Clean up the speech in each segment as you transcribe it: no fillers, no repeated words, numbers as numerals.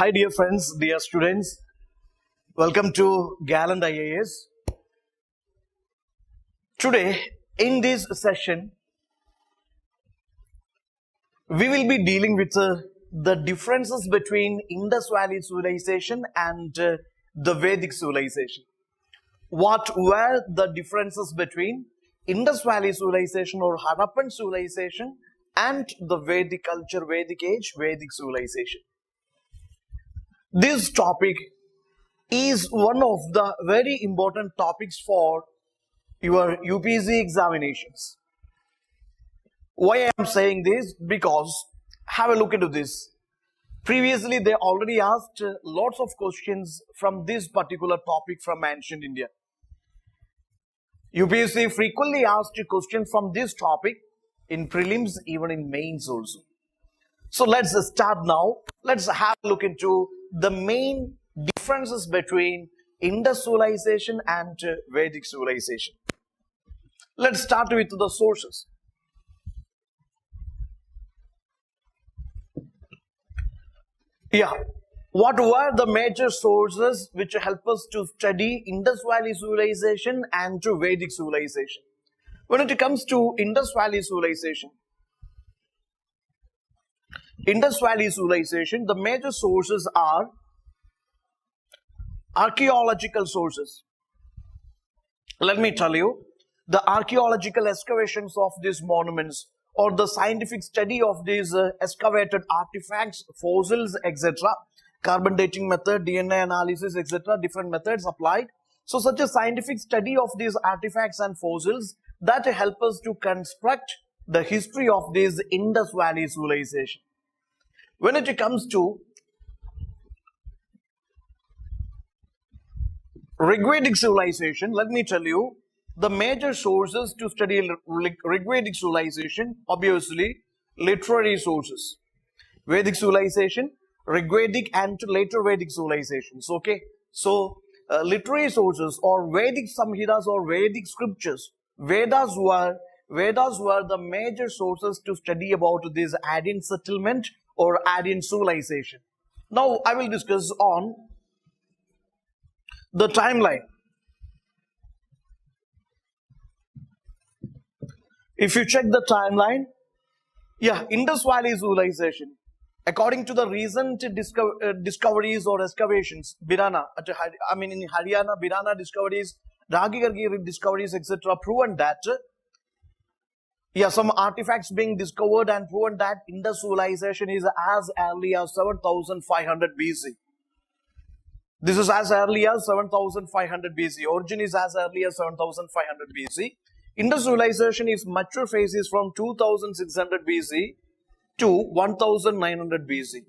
Hi dear friends, dear students, welcome to GALLANT IAS. Today in this session, we will be dealing with the differences between Indus Valley Civilization and the Vedic Civilization. What were the differences between Indus Valley Civilization or Harappan Civilization and the Vedic culture, Vedic age, Vedic Civilization? This topic is one of the very important topics for your UPSC examinations. Why I am saying this? Because have a look into this. Previously, they already asked lots of questions from this particular topic from ancient India. UPSC frequently asked questions from this topic in prelims, even in mains also. So let's start now. Let's have a look into the main differences between Indus civilization and Vedic civilization. Let's start with the sources. What were the major sources which help us to study Indus Valley civilization and to Vedic civilization? When it comes to Indus Valley civilization, the major sources are archaeological sources. Let me tell you, the archaeological excavations of these monuments or the scientific study of these excavated artifacts, fossils, etc., carbon dating method, DNA analysis, etc., different methods applied. So such a scientific study of these artifacts and fossils that help us to construct the history of this Indus Valley civilization. When it comes to Rigvedic civilization, let me tell you, the major sources to study Rigvedic civilization, obviously, literary sources. Vedic civilization, Rigvedic and later Vedic civilizations, okay? So, literary sources or Vedic Samhitas or Vedic scriptures, Vedas were the major sources to study about this Aryan settlement or Aryan civilization. Now, I will discuss on the timeline. If you check the timeline, Indus Valley civilization, according to the recent discoveries or excavations, Birana, in Haryana, Birana discoveries, Ragigargi discoveries, etc., proven that, some artifacts being discovered and proven that Indus civilization is as early as 7500 BC. This is as early as 7500 BC. Origin is as early as 7500 BC. Indus civilization is mature phases from 2600 BC to 1900 BC.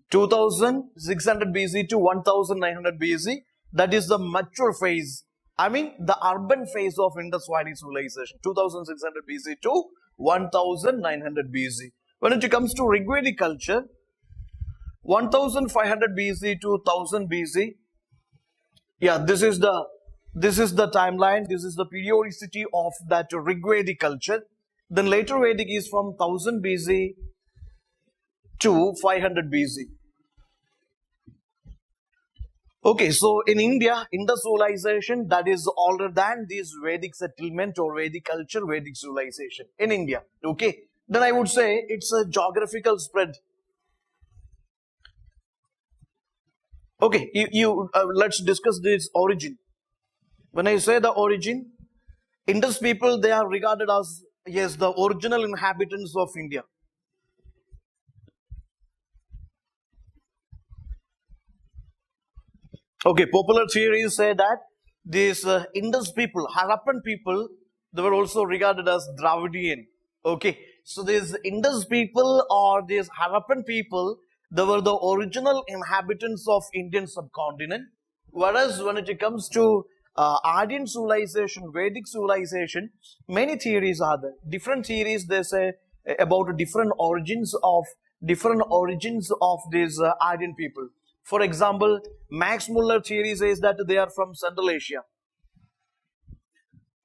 2600 BC to 1900 BC, that is the mature phase. The urban phase of Indus Valley civilization, 2600 BC to 1900 BC. When it comes to Rigvedic culture, 1500 BC to 1000 BC. This is the timeline. This is the periodicity of that Rigvedic culture. Then later Vedic is from 1000 BC to 500 BC. Okay, so in India, Indus civilization, that is older than this Vedic settlement or Vedic culture, Vedic civilization in India. Okay, then I would say it's a geographical spread. Okay, let's discuss this origin. When I say the origin, Indus people, they are regarded as, the original inhabitants of India. Okay, popular theories say that these Indus people, Harappan people, they were also regarded as Dravidian. Okay, so these Indus people or these Harappan people, they were the original inhabitants of Indian subcontinent. Whereas when it comes to Aryan civilization, Vedic civilization, many theories are there. Different theories they say about different origins of these Aryan people. For example, Max Muller theory says that they are from Central Asia.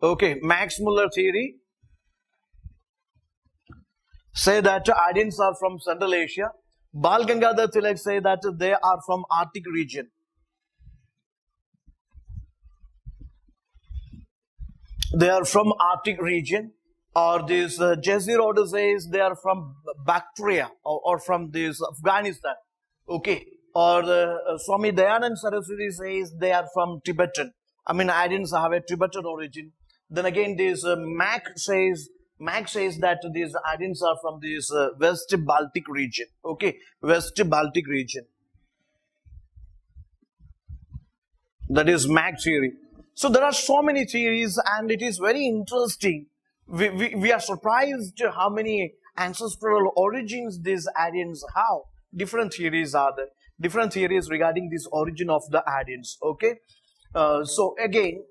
Okay, Max Muller theory say that Aryans are from Central Asia. Bal Gangadhar Tilak say that they are from Arctic region. They are from Arctic region. Or this Jazir order says they are from Bactria, or from this Afghanistan. Okay. Or Swami Dayanand Saraswati says they are from Tibetan. I mean, Aryans have a Tibetan origin. Then again, this Mac says that these Aryans are from this West Baltic region. Okay, West Baltic region. That is Mac theory. So there are so many theories, and it is very interesting. We are surprised how many ancestral origins these Aryans have. Different theories are there. Different theories regarding this origin of the Aryans. Okay. So again,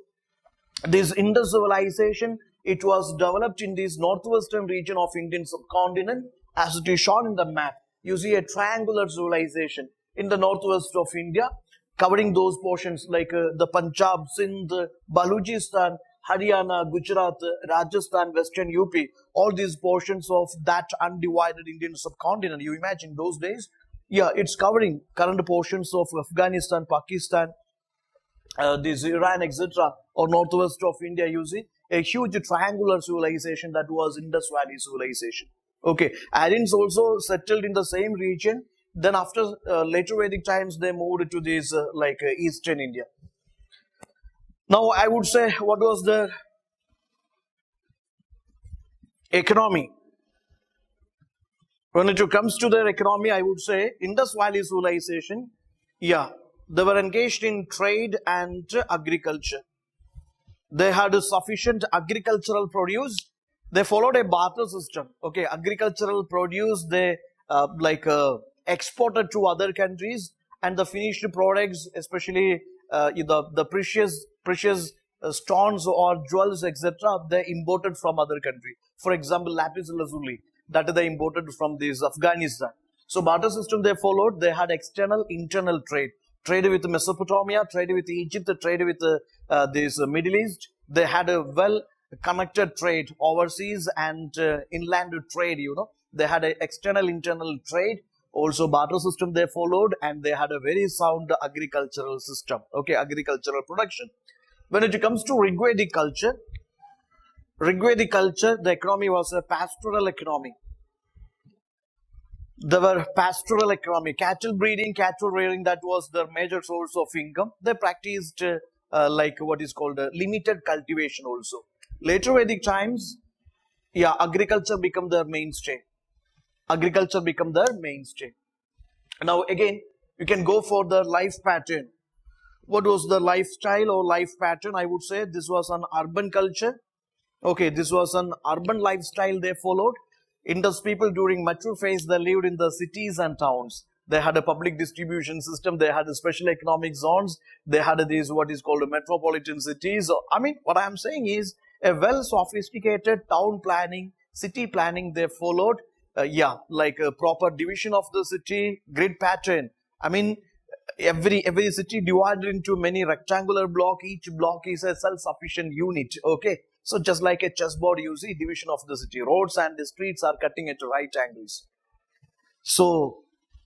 this Indus civilization, it was developed in this northwestern region of Indian subcontinent, as it is shown in the map. You see a triangular civilization in the northwest of India, covering those portions like the Punjab, Sindh, Balochistan, Haryana, Gujarat, Rajasthan, Western UP, all these portions of that undivided Indian subcontinent. You imagine those days? Yeah, it's covering current portions of Afghanistan, Pakistan, this Iran, etc., or northwest of India. You see a huge triangular civilization that was Indus Valley Civilization. Okay, Aryans also settled in the same region. Then after later Vedic times, they moved to this Eastern India. Now I would say, what was the economy? When it comes to their economy, I would say Indus Valley Civilization, yeah, they were engaged in trade and agriculture. They had sufficient agricultural produce. They followed a barter system. Okay, agricultural produce they exported to other countries, and the finished products, especially the precious stones or jewels, etc., they imported from other country. For example, lapis lazuli, that they imported from this Afghanistan. So barter system they followed. They had external, internal trade. Trade with Mesopotamia, trade with Egypt, trade with this Middle East. They had a well connected trade overseas and inland trade. They had an external, internal trade. Also barter system they followed, and they had a very sound agricultural system. Okay, agricultural production. When it comes to Rigvedic culture, the economy was a pastoral economy. They were pastoral economy, cattle breeding, cattle rearing, that was their major source of income. They practiced what is called limited cultivation also. Later Vedic times, yeah, agriculture became their mainstay. Agriculture became their mainstay. Now again, you can go for the life pattern. What was the lifestyle or life pattern? I would say this was an urban culture. Okay, this was an urban lifestyle they followed. Indus people during mature phase, they lived in the cities and towns. They had a public distribution system. They had a special economic zones. They had these what is called metropolitan cities. I mean, what I am saying is a well sophisticated town planning, city planning they followed. Like a proper division of the city, grid pattern. I mean, every city divided into many rectangular block. Each block is a self-sufficient unit. Okay. So just like a chessboard, you see division of the city. Roads and the streets are cutting at right angles. So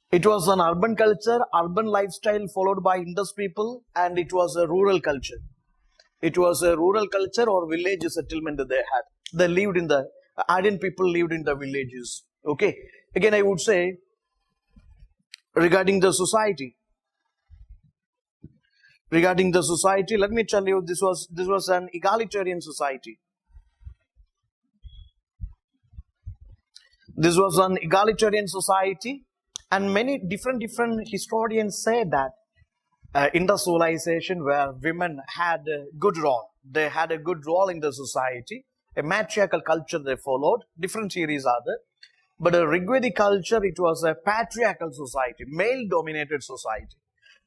it was an urban culture, urban lifestyle followed by Indus people, and it was a rural culture. It was a rural culture or village settlement that they had. They lived in the, Aryan people lived in the villages. Okay. Again, I would say regarding the society. Regarding the society, let me tell you, this was an egalitarian society. This was an egalitarian society, and many different historians say that in the civilization where women had a good role, they had a good role in the society. A matriarchal culture they followed. Different theories are there. But a Rigvedic culture, it was a patriarchal society, male-dominated society.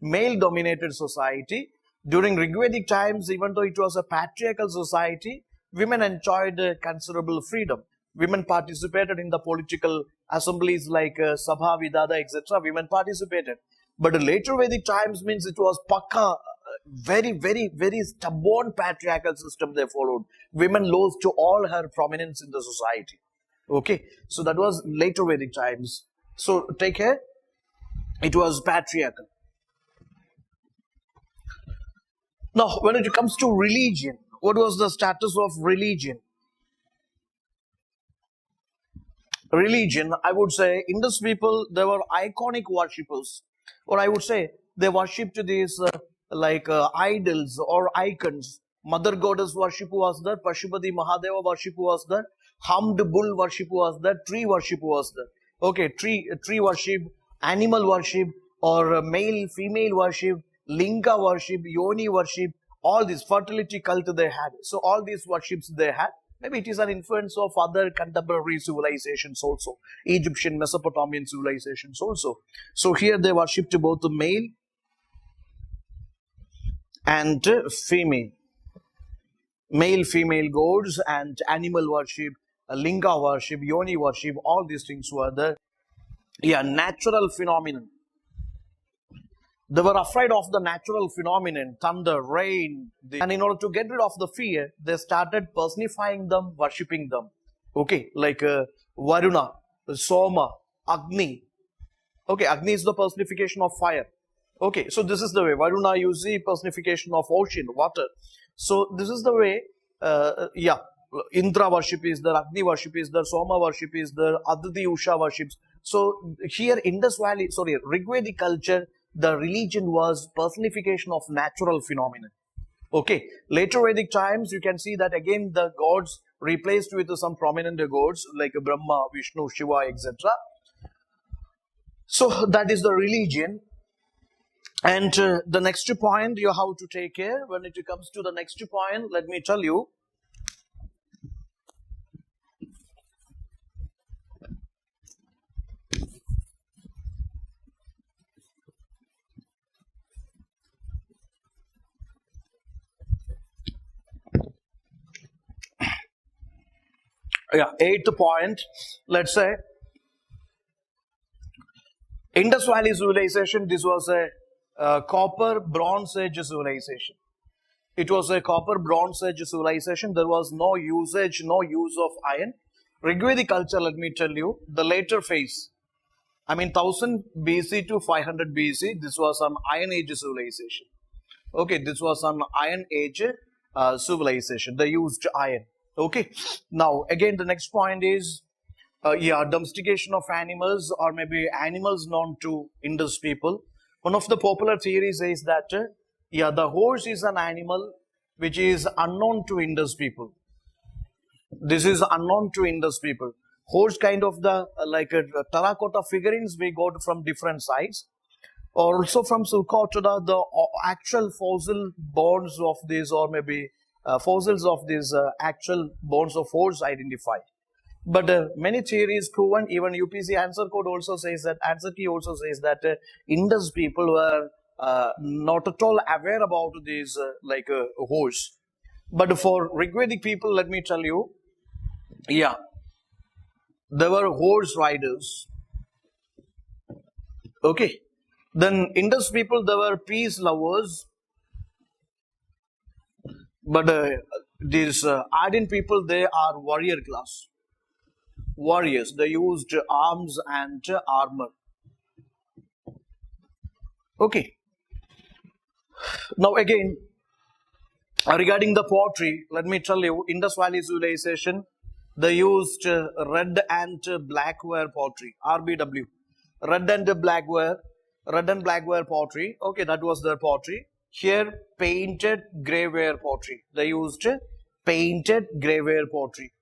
Male-dominated society. During Rigvedic times, even though it was a patriarchal society, women enjoyed considerable freedom. Women participated in the political assemblies like Sabha, Vidada, etc. Women participated. But later Vedic times means it was pakka, very stubborn patriarchal system they followed. Women lost to all her prominence in the society. Okay, so that was later Vedic times. So take care. It was patriarchal. Now, when it comes to religion, what was the status of religion? Religion, I would say, Indus people, they were iconic worshippers. Or I would say, they worshipped these idols or icons. Mother goddess worship was there, Pashupati Mahadeva worship was there, hummed bull worship was there, tree worship was there. Okay, tree worship, animal worship, or male, female worship, linga worship, yoni worship, all this fertility cult they had. So all these worships they had. Maybe it is an influence of other contemporary civilizations also, Egyptian, Mesopotamian civilizations also. So here they worshipped both the male and female. Male, female gods and animal worship, linga worship, yoni worship, all these things were the natural phenomenon. They were afraid of the natural phenomenon, thunder, rain, and in order to get rid of the fear, they started personifying them, worshipping them. Okay, like Varuna, Soma, Agni. Okay, Agni is the personification of fire. Okay, so this is the way. Varuna, you see, personification of ocean, water. So this is the way, Indra worship is there, Agni worship is there, Soma worship is there, Aditi Usha worships. So here Rigvedic culture, the religion was personification of natural phenomena. Okay, later Vedic times, you can see that again the gods replaced with some prominent gods like Brahma, Vishnu, Shiva, etc. So that is the religion. And the next point you have to take care. When it comes to the next point, let me tell you. Eighth point, let's say, Indus Valley Civilization, this was a copper bronze age civilization. It was a copper bronze age civilization. There was no use of iron. Rigvedic culture, let me tell you, the later phase, 1000 BC to 500 BC, this was an iron age civilization. Okay, this was an iron age civilization. They used iron. Okay, now again the next point is domestication of animals, or maybe animals known to Indus people. One of the popular theories is that the horse is an animal which is unknown to Indus people. This is unknown to Indus people. Horse, kind of the terracotta figurines we got from different sites. Also from Sulcotta, the actual fossil bones of these, or maybe fossils of these actual bones of horse identified. But many theories proven, even UPSC answer code also says that, answer key also says that Indus people were not at all aware about these horse. But for Rigvedic people, let me tell you, there were horse riders. Okay. Then Indus people, they were peace lovers. But these Aryan people, they are warrior class. Warriors, they used arms and armor. Okay. Now again, regarding the pottery, let me tell you, Indus Valley Civilization, they used red and blackware pottery, RBW. Red and blackware pottery. Okay, that was their pottery. Here, painted greyware pottery. They used painted greyware pottery.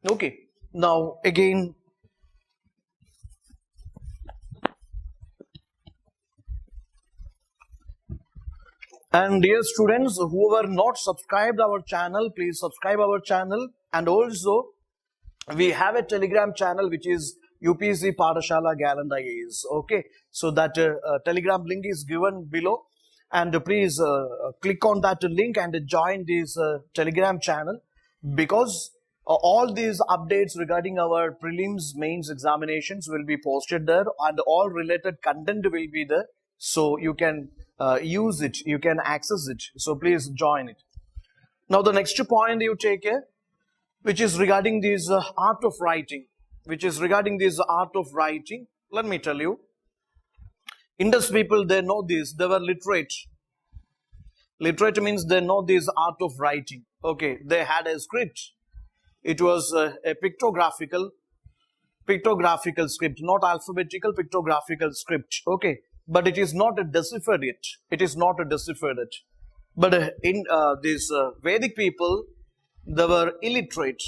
Okay. Now, again, and dear students who were not subscribed our channel, please subscribe our channel. And also, we have a Telegram channel which is UPSC Padashala GALLANT IAS. Okay, so that Telegram link is given below, and please click on that link and join this Telegram channel, because all these updates regarding our prelims, mains examinations will be posted there, and all related content will be there. So you can use it, you can access it. So please join it. Now the next point you take care, which is regarding this art of writing. Let me tell you, Indus people, they know this. They were literate. Literate means they know this art of writing. Okay, they had a script. It was a pictographical script, not alphabetical, pictographical script. Okay, but it is not a deciphered it. It is not a deciphered it. But in these Vedic people, they were illiterate.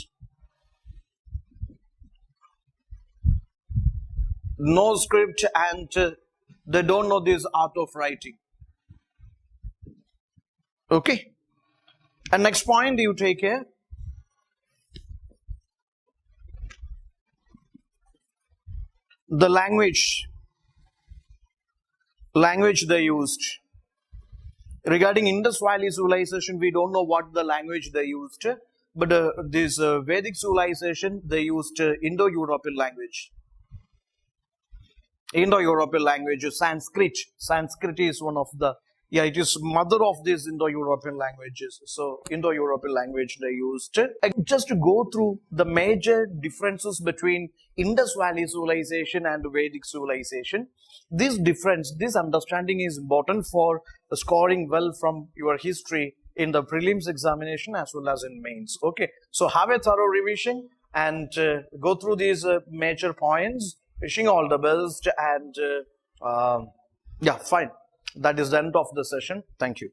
No script, and they don't know this art of writing. Okay. And next point you take here. The language they used. Regarding Indus Valley Civilization, we don't know what the language they used, but this Vedic Civilization, they used Indo-European language. Indo-European language, Sanskrit. Sanskrit is one of the, it is mother of these Indo-European languages. So, Indo-European language they used. Just to go through the major differences between Indus Valley Civilization and Vedic Civilization. This difference, this understanding is important for scoring well from your history in the prelims examination as well as in mains. Okay, so have a thorough revision and go through these major points. Wishing all the best, and yeah, fine. That is the end of the session. Thank you.